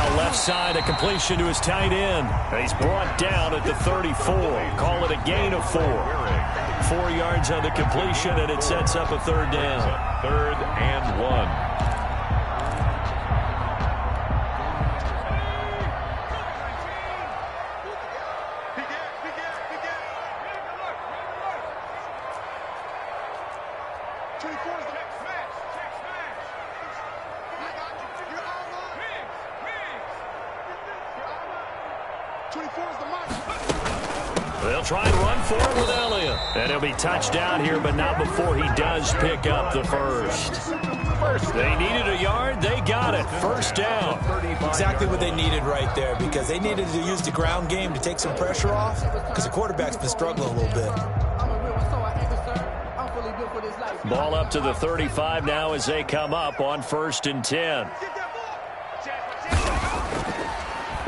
Now left side, a completion to his tight end. He's brought down at the 34. Call it a gain of 4. 4 yards on the completion, and it sets up a third down. 3rd and 1. They'll try and run for it with Elliott. And he'll be touched down here, but not before he does pick up the first. They needed a yard. They got it. First down. Exactly what they needed right there, because they needed to use the ground game to take some pressure off, because the quarterback's been struggling a little bit. Ball up to the 35 now as they come up on 1st and 10.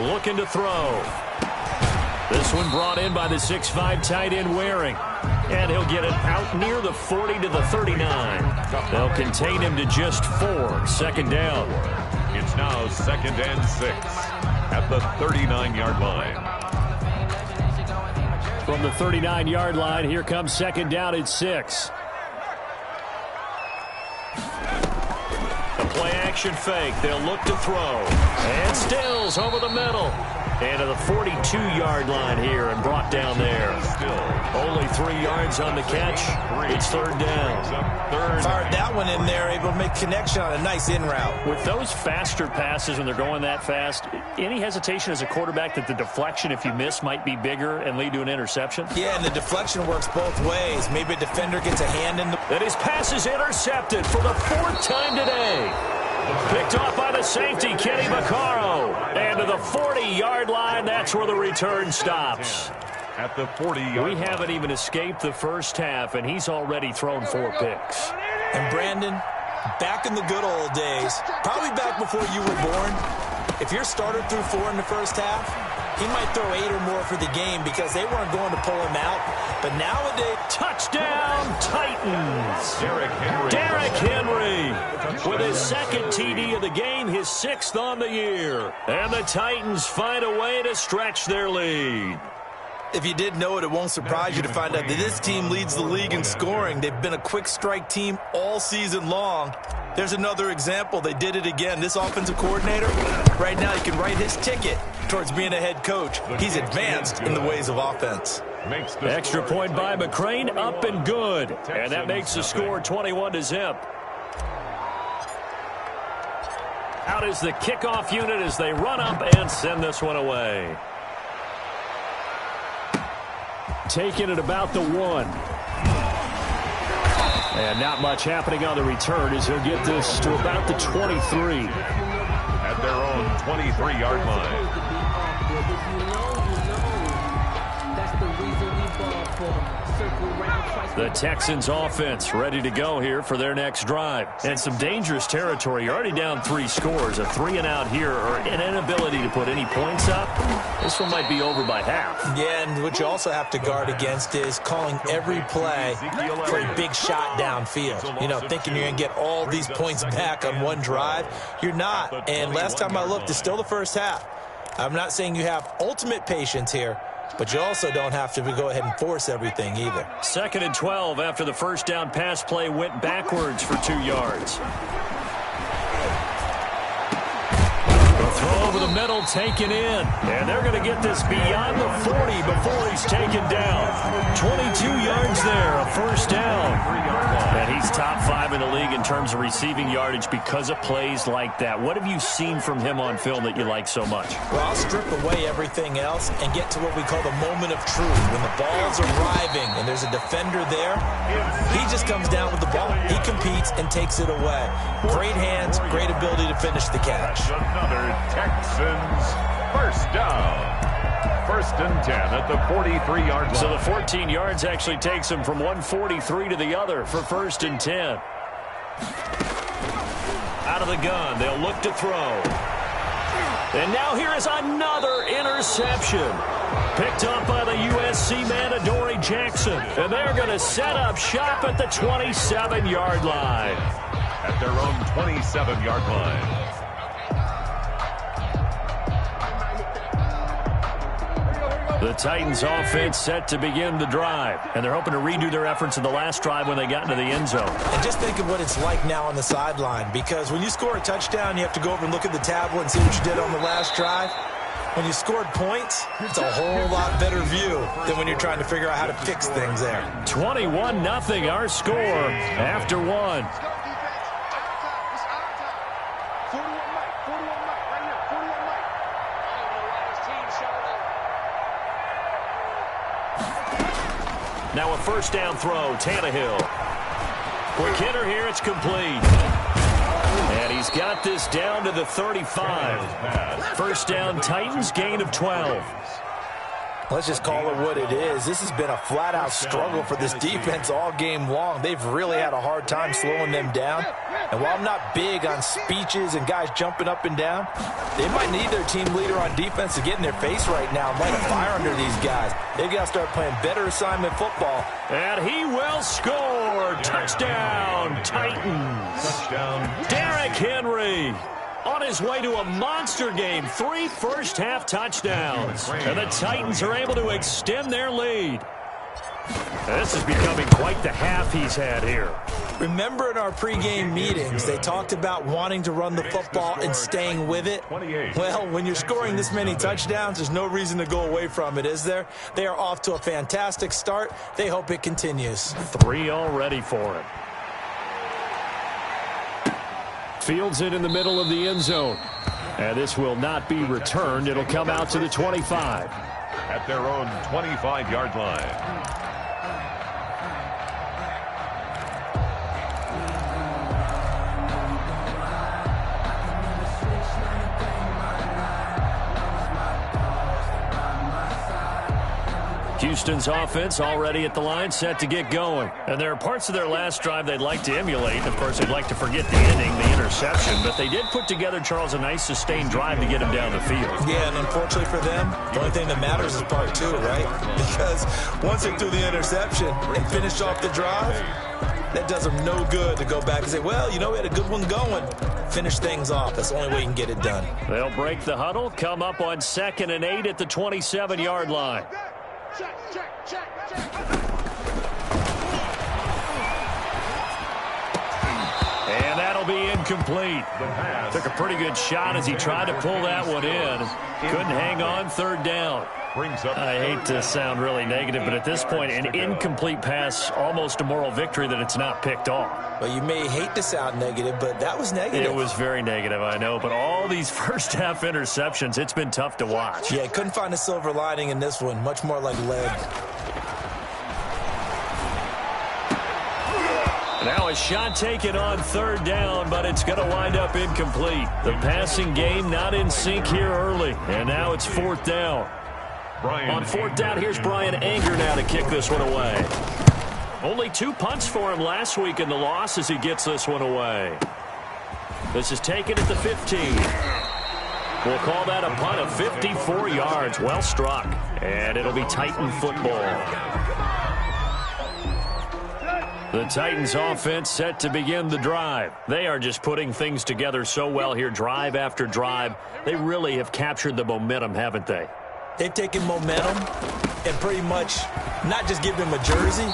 Looking to throw. This one brought in by the 6'5" tight end Waring. And he'll get it out near the 40 to the 39. They'll contain him to just 4. Second down. It's now 2nd and 6 at the 39-yard line. From the 39-yard line, here comes 2nd down at 6. A play-action fake. They'll look to throw. And Stills over the middle. And to the 42-yard line here and brought down there. Only 3 yards on the catch. It's 3rd down. Fired that one in there, able to make connection on a nice in route. With those faster passes when they're going that fast, any hesitation as a quarterback that the deflection, if you miss, might be bigger and lead to an interception? Yeah, and the deflection works both ways. Maybe a defender gets a hand in the... And his pass is intercepted for the 4th time today. Picked off by the safety, Kenny Vaccaro. And to the 40-yard line, that's where the return stops. At the 40-yard We haven't even escaped the first half, and he's already thrown 4 picks. And Brandon, back in the good old days, probably back before you were born, if your starter threw 4 in the first half, he might throw 8 or more for the game because they weren't going to pull him out. But nowadays, touchdown Titans. Derrick Henry with his 2nd TD of the game, his 6th on the year. And the Titans find a way to stretch their lead. If you didn't know it, it won't surprise you to find out that this team leads the league in scoring. They've been a quick strike team all season long. There's another example. They did it again. This offensive coordinator, right now, he can write his ticket towards being a head coach. He's advanced in the ways of offense. Extra point by McCrane, up and good. And that makes the score 21-0. Out is the kickoff unit as they run up and send this one away. Taking it about the 1. And not much happening on the return as he'll get this to about the 23. At their own 23-yard line. The Texans offense ready to go here for their next drive. And some dangerous territory. You're already down 3 scores. A 3-and-out here or an inability to put any points up. This one might be over by half. Yeah, and what you also have to guard against is calling every play for a big shot downfield. You know, thinking you're going to get all these points back on one drive. You're not. And last time I looked, it's still the first half. I'm not saying you have ultimate patience here, but you also don't have to go ahead and force everything either. 2nd and 12 after the first down pass play went backwards for 2 yards. The throw over the middle taken in. And they're going to get this beyond the 40 before he's taken down. 22 yards there, a first down. And he's top 5 in the league in terms of receiving yardage because of plays like that. What have you seen from him on film that you like so much? Well, I'll strip away everything else and get to what we call the moment of truth. When the ball's arriving and there's a defender there, he just comes down with the ball. He competes and takes it away. Great hands, great ability to finish the catch. Another Texans first down. 1st and 10 at the 43-yard line. So the 14 yards actually takes him from 143 to the other for 1st and 10. Out of the gun, they'll look to throw. And now here is another interception. Picked up by the USC man, Adoree Jackson. And they're going to set up shop at the 27-yard line. At their own 27-yard line. The Titans offense set to begin the drive, and they're hoping to redo their efforts in the last drive when they got into the end zone. And just think of what it's like now on the sideline, because when you score a touchdown, you have to go over and look at the tablet and see what you did on the last drive. When you scored points, it's a whole lot better view than when you're trying to figure out how to fix things there. 21-0 our score after one. Now a first down throw, Tannehill. Quick hitter here, it's complete. And he's got this down to the 35. First down, Titans, gain of 12. Let's just call it what it is. This has been a flat-out struggle for this defense all game long. They've really had a hard time slowing them down. And while I'm not big on speeches and guys jumping up and down, they might need their team leader on defense to get in their face right now and light a fire under these guys. They've got to start playing better assignment football. And he will score. Touchdown, Titans. Touchdown. Derrick Henry on his way to a monster game. 3 first-half touchdowns. And the Titans are able to extend their lead. This is becoming quite the half he's had here. Remember in our pregame meetings, they talked about wanting to run the football and staying with it? Well, when you're scoring this many touchdowns, there's no reason to go away from it, is there? They are off to a fantastic start. They hope it continues. 3 already for him. Fields it in the middle of the end zone. And this will not be returned. It'll come out to the 25. At their own 25-yard line. Houston's offense already at the line, set to get going. And there are parts of their last drive they'd like to emulate. Of course, they'd like to forget the ending, the interception. But they did put together, Charles, a nice sustained drive to get him down the field. Yeah, and unfortunately for them, the only thing that matters is part 2, right? Because once they threw the interception and finished off the drive, that does them no good to go back and say, well, you know, we had a good one going. Finish things off. That's the only way you can get it done. They'll break the huddle, come up on 2nd and 8 at the 27-yard line. And that'll be incomplete. Took a pretty good shot as he tried to pull that one in. Couldn't hang on, 3rd down. I hate to sound really negative, but at this point, an incomplete pass, almost a moral victory that it's not picked off. Well, you may hate to sound negative, but that was negative. It was very negative, I know. But all these first-half interceptions, it's been tough to watch. Yeah, couldn't find a silver lining in this one. Much more like lead. Now a shot taken on 3rd down, but it's going to wind up incomplete. The passing game not in sync here early, and now it's 4th down. On 4th down, here's Brian Anger now to kick this one away. Only 2 punts for him last week in the loss as he gets this one away. This is taken at the 15. We'll call that a punt of 54 yards. Well struck. And it'll be Titan football. The Titans offense set to begin the drive. They are just putting things together so well here, drive after drive. They really have captured the momentum, haven't they? They've taken momentum and pretty much not just give them a jersey,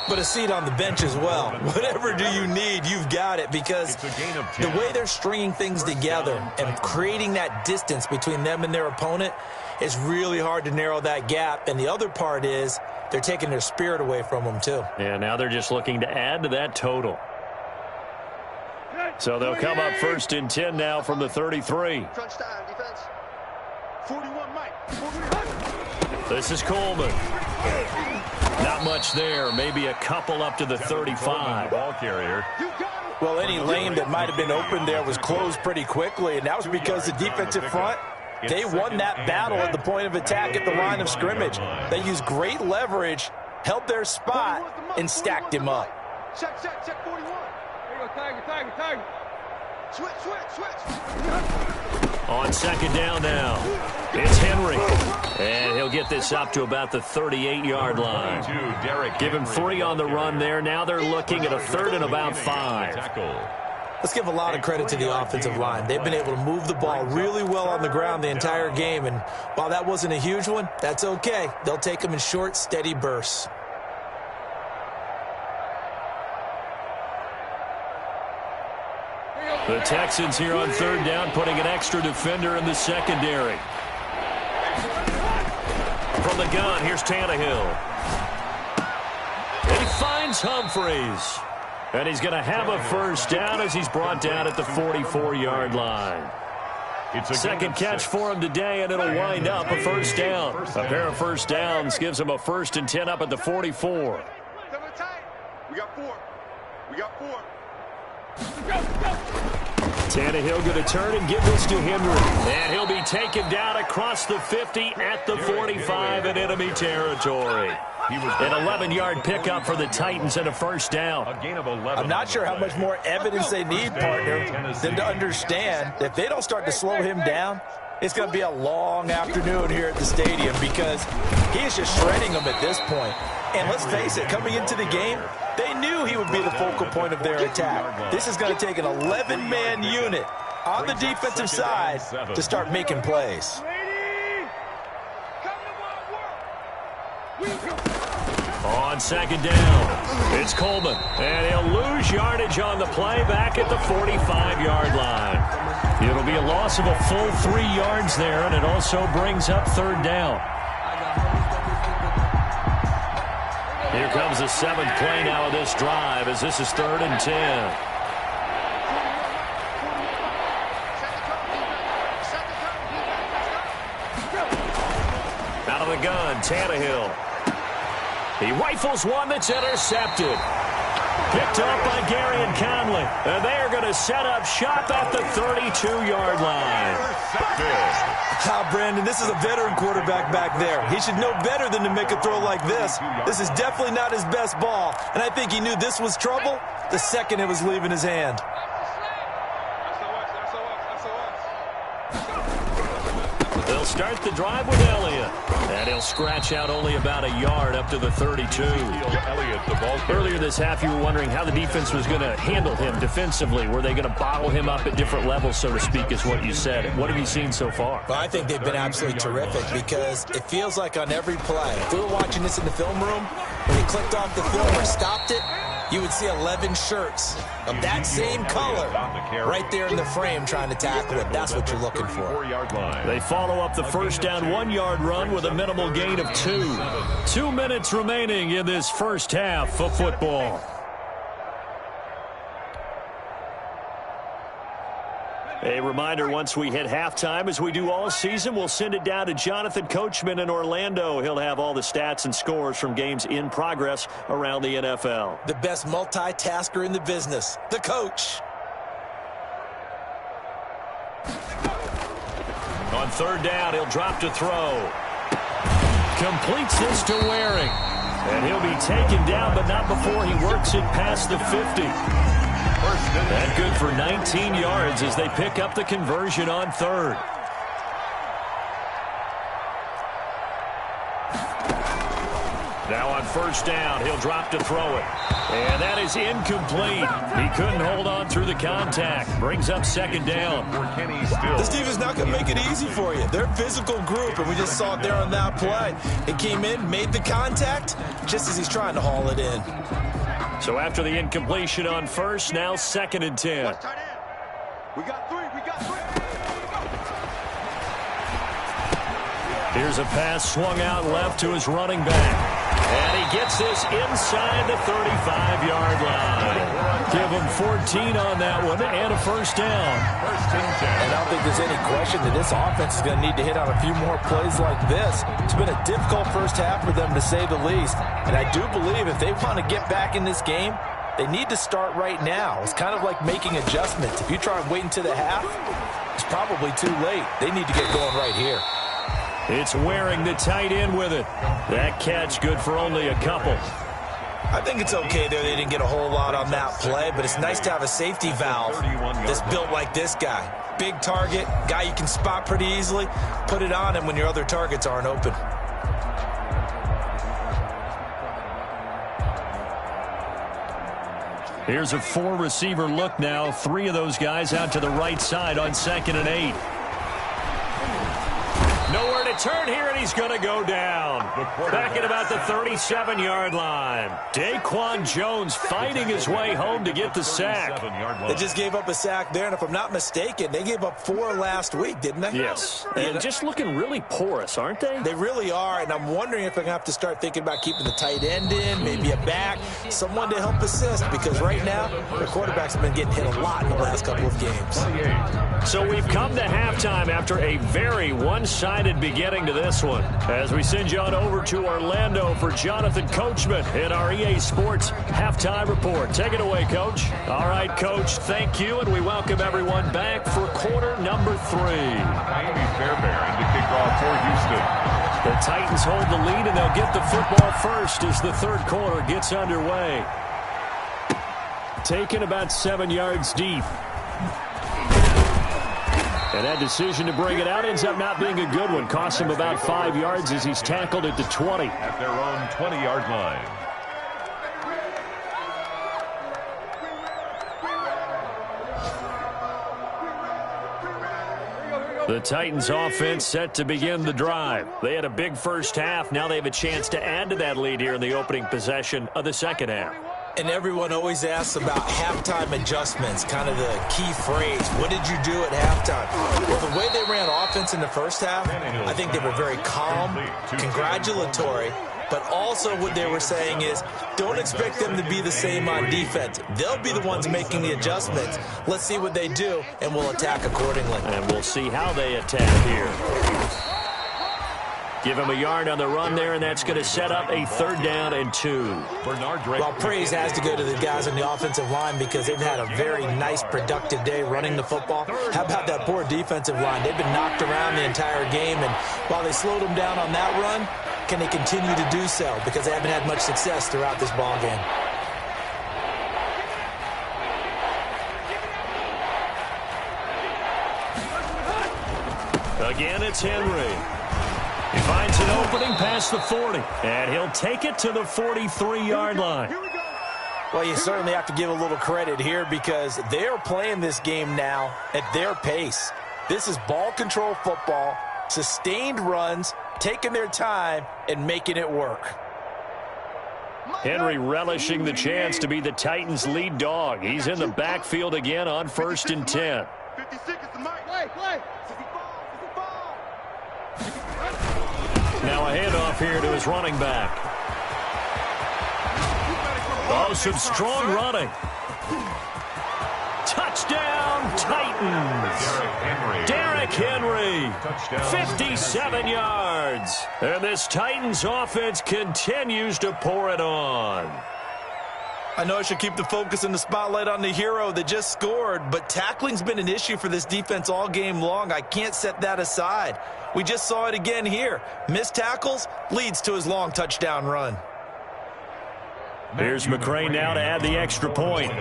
but a seat on the bench as well. Whatever do you need, you've got it, because the way they're stringing things together and creating that distance between them and their opponent is really hard to narrow that gap. And the other part is they're taking their spirit away from them, too. Yeah, now they're just looking to add to that total. So they'll come up 1st and 10 now from the 33. Crunch time, defense. 41, Mike. This is Coleman. Not much there. Maybe a couple up to the 35. Ball carrier. Well, any lane that might have been open there was closed pretty quickly, and that was because the defensive front, they won that battle at the point of attack at the line of scrimmage. They used great leverage, held their spot, and stacked him up. Check, 41. Here you go, Tiger. Switch. On 2nd down now, it's Henry. And he'll get this up to about the 38-yard line. Give him 3 on the run there. Now they're looking at a 3rd and about 5. Let's give a lot of credit to the offensive line. They've been able to move the ball really well on the ground the entire game, and while that wasn't a huge one, that's okay. They'll take them in short, steady bursts. The Texans here on third down, putting an extra defender in the secondary. From the gun, here's Tannehill. And he finds Humphreys. And he's going to have a first down as he's brought down at the 44-yard line. Second catch for him today, and it'll wind up a first down. A pair of first downs gives him a 1st and 10 up at the 44. We got 4. We got 4. Tannehill going to turn and give this to Henry. And he'll be taken down across the 50 at the 45 in enemy territory. An 11-yard pickup for the Titans and a first down. I'm not sure how much more evidence they need, partner, than to understand that if they don't start to slow him down, it's going to be a long afternoon here at the stadium because he is just shredding them at this point. And let's face it, coming into the game, they knew he would be the focal point of their attack. This is going to take an 11-man unit on the defensive side to start making plays. On second down, it's Coleman, and he'll lose yardage on the play back at the 45-yard line. It'll be a loss of a full 3 yards there, and it also brings up third down. Here comes the 7th play now of this drive as this is 3rd and 10. Out of the gun, Tannehill. He rifles one that's intercepted. Picked up by Gary and Conley. And they are going to set up shop at the 32-yard line. Brandon, this is a veteran quarterback back there. He should know better than to make a throw like this. This is definitely not his best ball. And I think he knew this was trouble the second it was leaving his hand. They'll start the drive with Elliott. And he'll scratch out only about a yard up to the 32. Earlier this half, you were wondering how the defense was going to handle him defensively. Were they going to bottle him up at different levels, so to speak, is what you said. What have you seen so far? Well, I think they've been absolutely terrific because it feels like on every play, if we were watching this in the film room, when he clicked off the film or stopped it, you would see 11 shirts of that same color right there in the frame trying to tackle it. That's what you're looking for. They follow up the first down 1-yard run with a minimal gain of 2. 2 minutes remaining in this first half of football. A reminder, once we hit halftime, as we do all season, we'll send it down to Jonathan Coachman in Orlando. He'll have all the stats and scores from games in progress around the NFL. The best multitasker in the business, the coach. On third down, he'll drop to throw. Completes this to Waring. And he'll be taken down, but not before he works it past the 50. And good for 19 yards as they pick up the conversion on third. Now on first down, he'll drop to throw it. And that is incomplete. He couldn't hold on through the contact. Brings up second down. This defense not going to make it easy for you. They're a physical group, and we just saw it there on that play. It came in, made the contact, just as he's trying to haul it in. So after the incompletion on first, now 2nd and 10. We got 3. We got 3. Here's a pass swung out left to his running back. And he gets this inside the 35-yard line. Give him 14 on that one and a first down. And I don't think there's any question that this offense is going to need to hit on a few more plays like this. It's been a difficult first half for them, to say the least. And I do believe if they want to get back in this game, they need to start right now. It's kind of like making adjustments. If you try and wait until the half, it's probably too late. They need to get going right here. It's Waring the tight end with it. That catch good for only a couple. I think it's okay there. They didn't get a whole lot on that play, but it's nice to have a safety valve that's built like this guy. Big target, guy you can spot pretty easily. Put it on him when your other targets aren't open. Here's a four-receiver look now. Three of those guys out to the right side on 2nd and 8. Nowhere to turn here, and he's going to go down. Back at about the 37-yard line. Daquan Jones fighting his way home to get the sack. They just gave up a sack there, and if I'm not mistaken, they gave up 4 last week, didn't they? Yes. And just looking really porous, aren't they? They really are, and I'm wondering if they're going to have to start thinking about keeping the tight end in, maybe a back, someone to help assist, because right now, the quarterback's been getting hit a lot in the last couple of games. So we've come to halftime after a very one-sided beginning to this one, as we send you on over to Orlando for Jonathan Coachman in our EA Sports Halftime Report. Take it away, Coach. All right, Coach, thank you, and we welcome everyone back for quarter number 3. Miami Fairbairn to kick off for Houston. The Titans hold the lead, and they'll get the football first as the third quarter gets underway. Taken about 7 yards deep. And that decision to bring it out ends up not being a good one. Costs him about 5 yards as he's tackled at the 20. At their own 20-yard line. The Titans offense set to begin the drive. They had a big first half. Now they have a chance to add to that lead here in the opening possession of the second half. And everyone always asks about halftime adjustments, kind of the key phrase. What did you do at halftime? Well, the way they ran offense in the first half, I think they were very calm, congratulatory, but also what they were saying is don't expect them to be the same on defense. They'll be the ones making the adjustments. Let's see what they do, and we'll attack accordingly. And we'll see how they attack here. Give him a yard on the run there, and that's going to set up a 3rd down and 2. Well, praise has to go to the guys on the offensive line because they've had a very nice, productive day running the football. How about that poor defensive line? They've been knocked around the entire game, and while they slowed them down on that run, can they continue to do so? Because they haven't had much success throughout this ball game. Again, it's Henry. He finds an opening past the 40, and he'll take it to the 43-yard line. Well, you certainly have to give a little credit here because they're playing this game now at their pace. This is ball control football, sustained runs, taking their time, and making it work. Henry relishing the chance to be the Titans' lead dog. He's in the backfield again on 1st and 10. 56 is the mic. Play. Now a handoff here to his running back. Oh, some strong running. Touchdown, Titans. Derrick Henry. 57 yards. And this Titans offense continues to pour it on. I know I should keep the focus and the spotlight on the hero that just scored, but tackling's been an issue for this defense all game long. I can't set that aside. We just saw it again here. Missed tackles leads to his long touchdown run. Here's McCray now to add the extra point.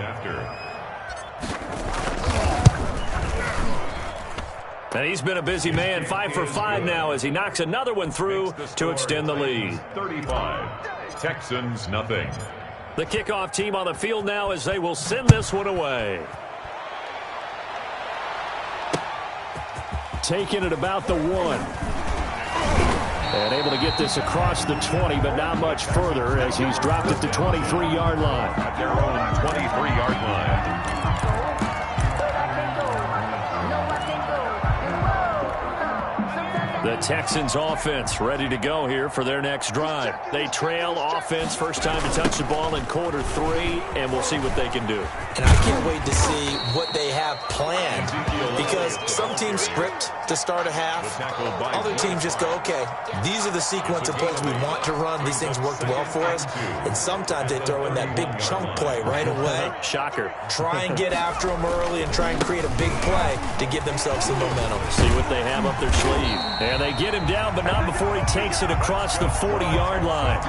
And he's been a busy man, 5 for 5 now as he knocks another one through to extend the lead. 35, Texans nothing. The kickoff team on the field now as they will send this one away. Taking it about the 1. And able to get this across the 20, but not much further as he's dropped it to 23-yard line. At their own 23-yard line. The Texans offense ready to go here for their next drive. They trail offense, first time to touch the ball in quarter 3, and we'll see what they can do. And I can't wait to see what they have planned because some teams script to start a half. Other teams just go, okay, these are the sequence of plays we want to run. These things worked well for us. And sometimes they throw in that big chunk play right away. Shocker. Try and get after them early and try and create a big play to give themselves some momentum. See what they have up their sleeve. And And they get him down, but not before he takes it across the 40-yard line.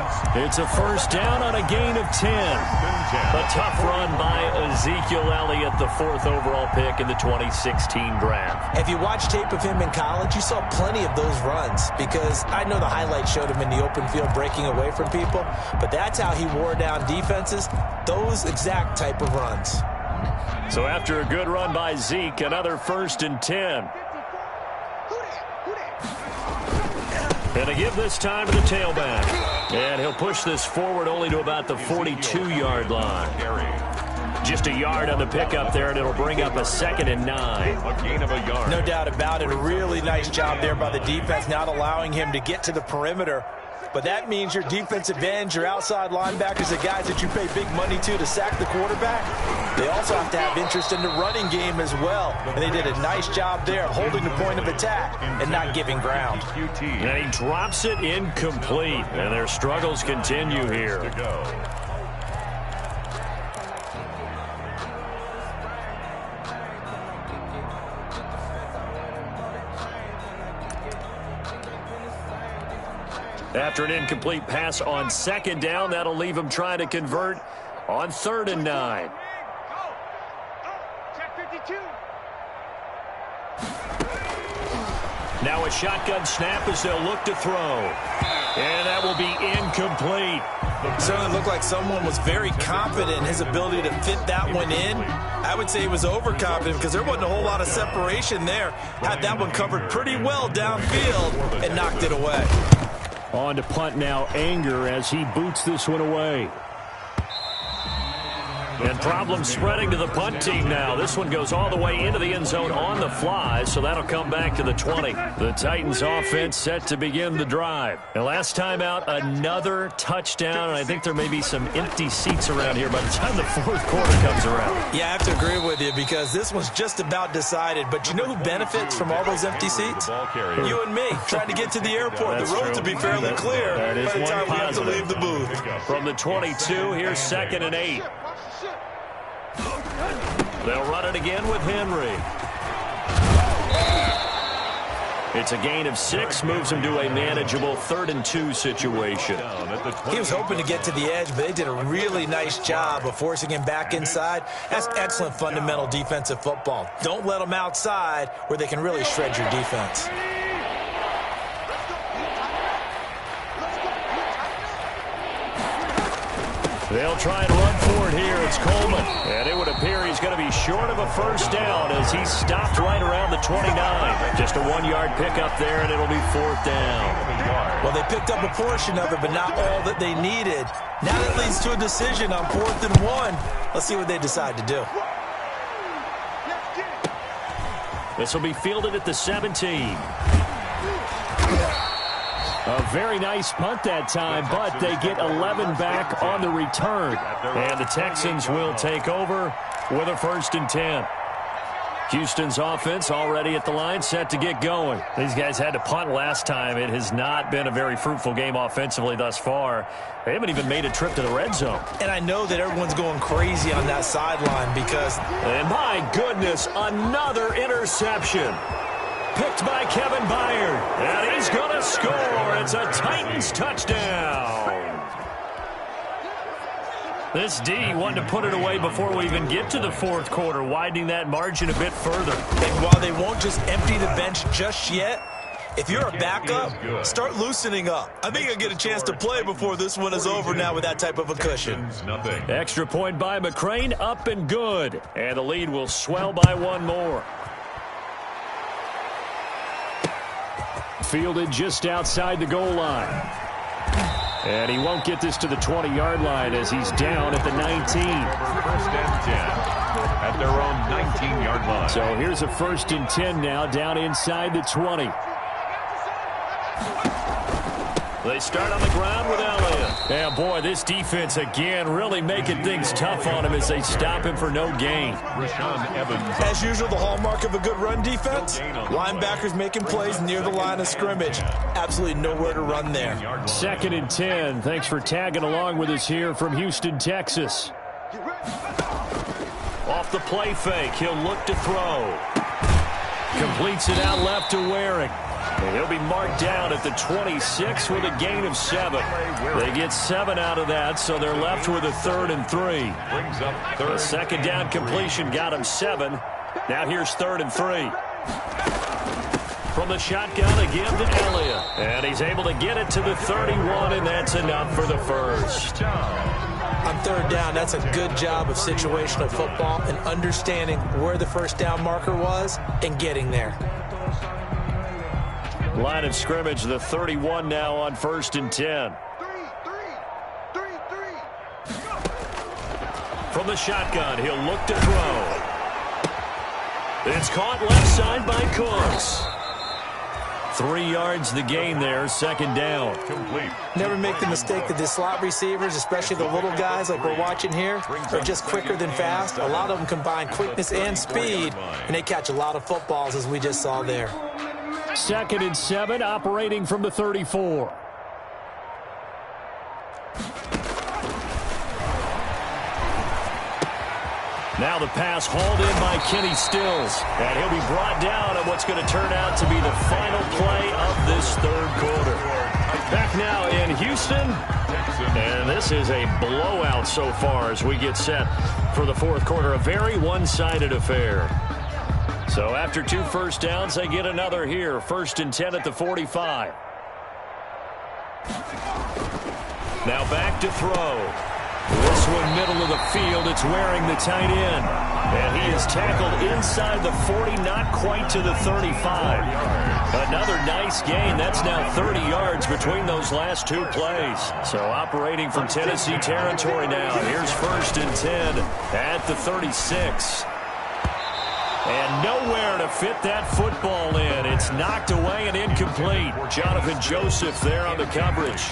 It's a first down on a gain of 10. A tough run by Ezekiel Elliott, the 4th overall pick in the 2016 draft. If you watch tape of him in college, you saw plenty of those runs, because I know the highlights showed him in the open field breaking away from people, but that's how he wore down defenses, those exact type of runs. So after a good run by Zeke, another 1st and 10. And they give this time to the tailback. And he'll push this forward only to about the 42-yard line. Just a yard on the pickup there, and it'll bring up a 2nd and 9. A gain of a yard. No doubt about it. A really nice job there by the defense, not allowing him to get to the perimeter. But that means your defensive ends, your outside linebackers, the guys that you pay big money to sack the quarterback, they also have to have interest in the running game as well. And they did a nice job there holding the point of attack and not giving ground. And he drops it incomplete. And their struggles continue here. After an incomplete pass on 2nd down, that'll leave him trying to convert on 3rd and 9. Now a shotgun snap as they'll look to throw. And that will be incomplete. Certainly looked like someone was very confident in his ability to fit that one in. I would say he was overconfident because there wasn't a whole lot of separation there. Had that one covered pretty well downfield and knocked it away. On to punt now, Anger, as he boots this one away. And problems spreading to the punt team now. This one goes all the way into the end zone on the fly, so that'll come back to the 20. The Titans offense set to begin the drive. And last time out, another touchdown, and I think there may be some empty seats around here by the time the 4th quarter comes around. Yeah, I have to agree with you because this one's just about decided. But you know who benefits from all those empty seats? You and me, trying to get to the airport. The roads will be fairly clear by the time we have to leave the booth. From the 22, here's 2nd and 8. They'll run it again with Henry. It's a gain of 6, moves him to a manageable 3rd and 2 situation. He was hoping to get to the edge, but they did a really nice job of forcing him back inside. That's excellent fundamental defensive football. Don't let them outside where they can really shred your defense. They'll try and run for it here. It's Coleman. And it would appear he's going to be short of a first down as he stopped right around the 29. Just a 1-yard pickup there, and it'll be 4th down. Well, they picked up a portion of it, but not all that they needed. Now that leads to a decision on 4th and 1. Let's see what they decide to do. This will be fielded at the 17. A very nice punt that time, but they get 11 back on the return. And the Texans will take over with a 1st and 10. Houston's offense already at the line, set to get going. These guys had to punt last time. It has not been a very fruitful game offensively thus far. They haven't even made a trip to the red zone. And I know that everyone's going crazy on that sideline because... And my goodness, another interception. Picked by Kevin Byard, and he's going to score. It's a Titans touchdown. This D wanted to put it away before we even get to the 4th quarter, widening that margin a bit further. And while they won't just empty the bench just yet, if you're a backup, start loosening up. I think I'll get a chance to play before this one is over now with that type of a cushion. Extra point by McCrane, up and good. And the lead will swell by 1 more. Fielded just outside the goal line. And he won't get this to the 20-yard line as he's down at the 19. 1st and 10 at their own 19-yard line. So here's a 1st and 10 now down inside the 20. They start on the ground with Elliott. And boy, this defense again really making things tough on him as they stop him for no gain. As usual, the hallmark of a good run defense, linebackers making plays near the line of scrimmage. Absolutely nowhere to run there. 2nd and 10. Thanks for tagging along with us here from Houston, Texas. Off the play fake, he'll look to throw. Completes it out left to Waring. And he'll be marked down at the 26 with a gain of 7. They get 7 out of that, so they're left with a 3rd and 3. Brings up third. The second down completion got him 7. Now here's 3rd and 3. From the shotgun again to Elliott. And he's able to get it to the 31, and that's enough for the first. On 3rd down, that's a good job of situational football and understanding where the first down marker was and getting there. Line of scrimmage, the 31 now on 1st and 10. From the shotgun, he'll look to throw. It's caught left side by Cooks. 3 yards the gain there, 2nd down. Complete. Never make the mistake that the slot receivers, especially the little guys like we're watching here, are just quicker than fast. A lot of them combine quickness and speed, and they catch a lot of footballs, as we just saw there. 2nd and 7, operating from the 34. Now the pass hauled in by Kenny Stills. And he'll be brought down at what's going to turn out to be the final play of this 3rd quarter. Back now in Houston. And this is a blowout so far as we get set for the 4th quarter. A very one-sided affair. So after 2 first downs, they get another here. 1st and 10 at the 45. Now back to throw. This one middle of the field. It's wearing the tight end. And he is tackled inside the 40, not quite to the 35. Another nice gain. That's now 30 yards between those last 2 plays. So operating from Tennessee territory now. Here's 1st and 10 at the 36. And nowhere to fit that football in. It's knocked away and incomplete. Jonathan Joseph there on the coverage.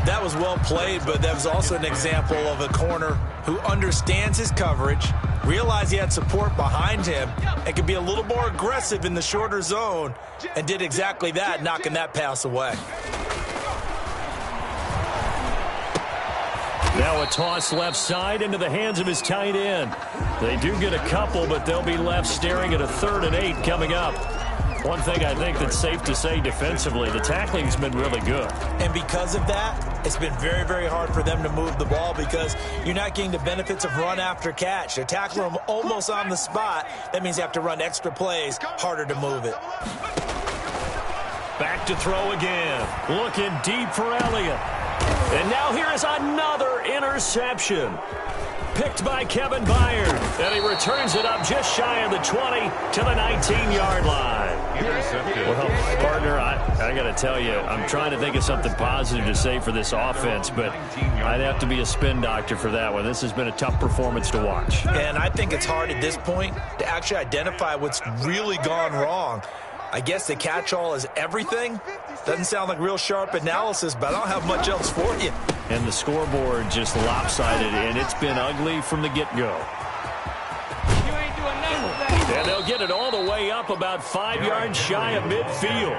That was well played, but that was also an example of a corner who understands his coverage, realized he had support behind him, and could be a little more aggressive in the shorter zone, and did exactly that, knocking that pass away. Now a toss left side into the hands of his tight end. They do get a couple, but they'll be left staring at a 3rd and 8 coming up. One thing I think that's safe to say defensively, the tackling's been really good. And because of that, it's been very, very hard for them to move the ball because you're not getting the benefits of run after catch. They're tackling them almost on the spot. That means you have to run extra plays, harder to move it. Back to throw again. Looking deep for Elliott. And now here is another interception. Picked by Kevin Byard. And he returns it up just shy of the 20 to the 19-yard line. Well, partner, I got to tell you, I'm trying to think of something positive to say for this offense, but I'd have to be a spin doctor for that one. This has been a tough performance to watch. And I think it's hard at this point to actually identify what's really gone wrong. I guess the catch-all is everything. Doesn't sound like real sharp analysis, but I don't have much else for you. And the scoreboard just lopsided, and it's been ugly from the get-go. And they'll get it all the way up about 5 yards shy of midfield.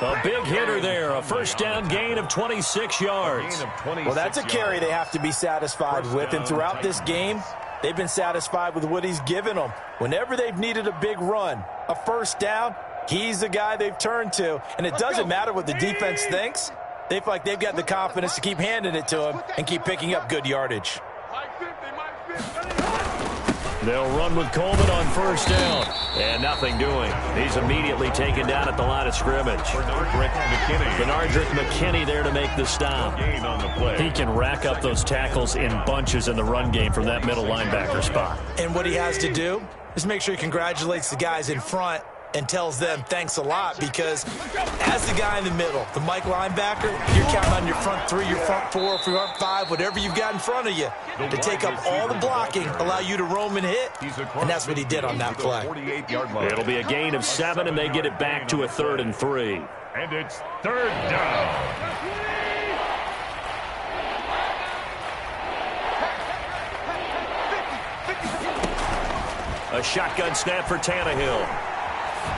A big hitter there, a 1st down gain of 26 yards. Well, that's a carry they have to be satisfied with, and throughout this game, they've been satisfied with what he's given them. Whenever they've needed a big run, a 1st down, he's the guy they've turned to. And it doesn't matter what the defense thinks. They feel like they've got the confidence to keep handing it to him and keep picking up good yardage. They'll run with Coleman on 1st down. And nothing doing. He's immediately taken down at the line of scrimmage. Bernardrick McKinney there to make the stop. He can rack up those tackles in bunches in the run game from that middle linebacker spot. And what he has to do is make sure he congratulates the guys in front and tells them thanks a lot, because as the guy in the middle, the Mike linebacker, you're counting on your front 3, your front 4, your front 5, whatever you've got in front of you to take up all the blocking, allow you to roam and hit, and that's what he did on that play. It'll be a gain of 7, and they get it back to a 3rd and 3. And it's 3rd down. A shotgun snap for Tannehill.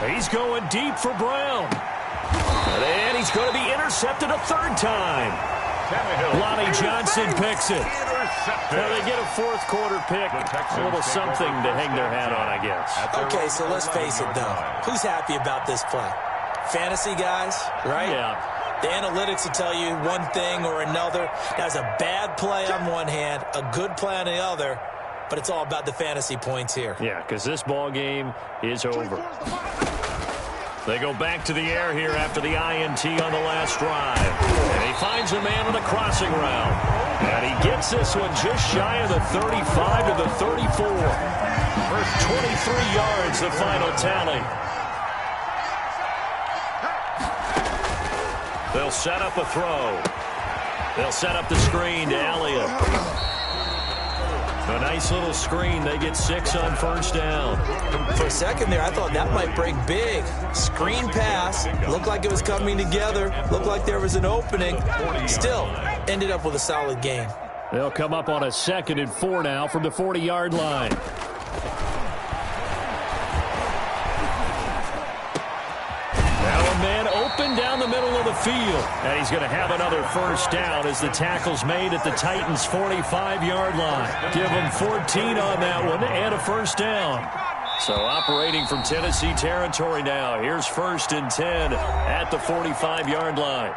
He's going deep for Brown. And he's going to be intercepted a 3rd time. Lonnie Johnson picks it. Well, they get a 4th quarter pick. A little something to hang their hat on, I guess. Okay, so let's face it, though. Who's happy about this play? fantasy guys, right? Yeah. The analytics will tell you one thing or another. That's a bad play on one hand, a good play on the other, but it's all about the fantasy points here. Yeah, because this ball game is over. They go back to the air here after the INT on the last drive. And he finds a man on the crossing route. And he gets this one just shy of the 35 to the 34. For 23 yards, the final tally. They'll set up a throw. They'll set up the screen to Elliott. A nice little screen. They get 6 on first down. For a second there, I thought that might break big. Screen pass. Looked like it was coming together. Looked like there was an opening. Still, ended up with a solid gain. They'll come up on a 2nd and 4 now from the 40-yard line. Man open down the middle of the field. And he's going to have another first down as the tackle's made at the Titans' 45-yard line. Give them 14 on that one and a first down. So operating from Tennessee territory now. Here's 1st and 10 at the 45-yard line.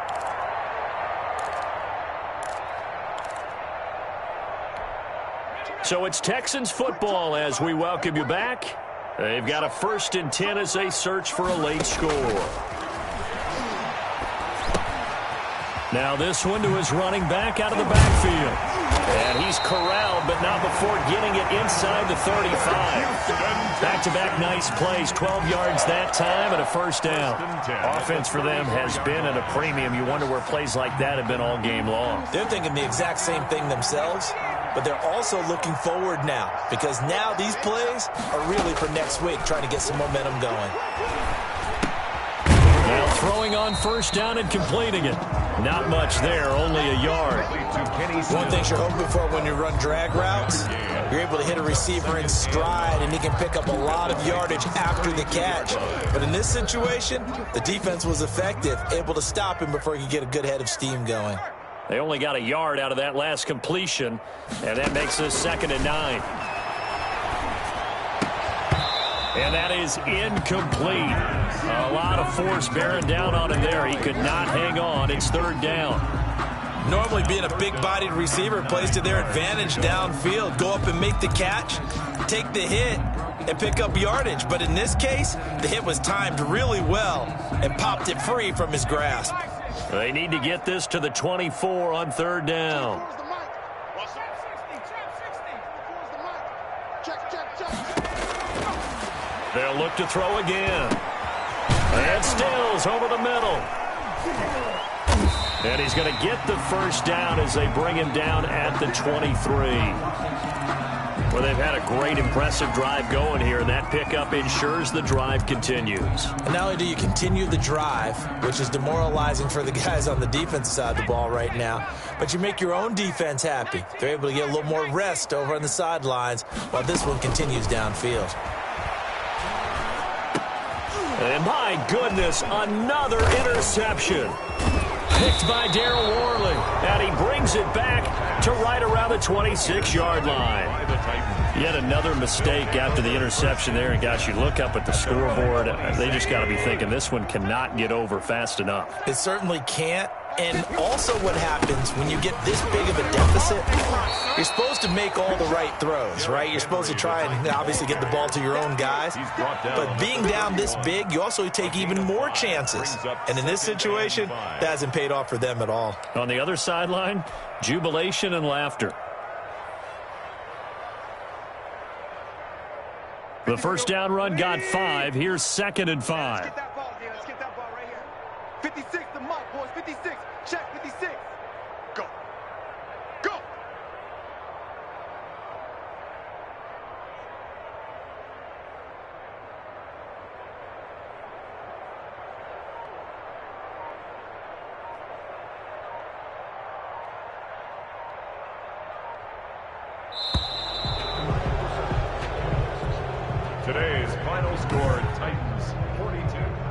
So it's Texans football as we welcome you back. They've got a 1st and 10 as they search for a late score. Now this one to his running back out of the backfield. And he's corralled, but not before getting it inside the 35. Back-to-back nice plays, 12 yards that time and a first down. Offense for them has been at a premium. You wonder where plays like that have been all game long. They're thinking the exact same thing themselves, but they're also looking forward now because now these plays are really for next week, trying to get some momentum going. Now throwing on first down and completing it. Not much there, only a yard. One thing you're hoping for when you run drag routes, you're able to hit a receiver in stride, and he can pick up a lot of yardage after the catch. But in this situation, the defense was effective, able to stop him before he could get a good head of steam going. They only got a yard out of that last completion, and that makes this 2nd and 9. And that is incomplete. A lot of force bearing down on him there. He could not hang on. It's 3rd down. Normally being a big-bodied receiver plays to their advantage downfield. Go up and make the catch, take the hit, and pick up yardage. But in this case, the hit was timed really well and popped it free from his grasp. They need to get this to the 24 on 3rd down. They'll look to throw again. And Stills over the middle. And he's going to get the first down as they bring him down at the 23. Well, they've had a great, impressive drive going here, and that pickup ensures the drive continues. And not only do you continue the drive, which is demoralizing for the guys on the defensive side of the ball right now, but you make your own defense happy. They're able to get a little more rest over on the sidelines while this one continues downfield. And my goodness, another interception. Picked by Darryl Worley. And he brings it back to right around the 26-yard line. Yet another mistake after the interception there. And, gosh, you look up at the scoreboard. They just got to be thinking this one cannot get over fast enough. It certainly can't. And also what happens when you get this big of a deficit, you're supposed to make all the right throws, right? You're supposed to try and obviously get the ball to your own guys. But being down this big, you also take even more chances. And in this situation, that hasn't paid off for them at all. On the other sideline, jubilation and laughter. The first down run got 5. Here's 2nd and 5. Let's get that ball right here. 56 the mark, boys. 56. Check 56. Go. Go. Today's final score, Titans 42,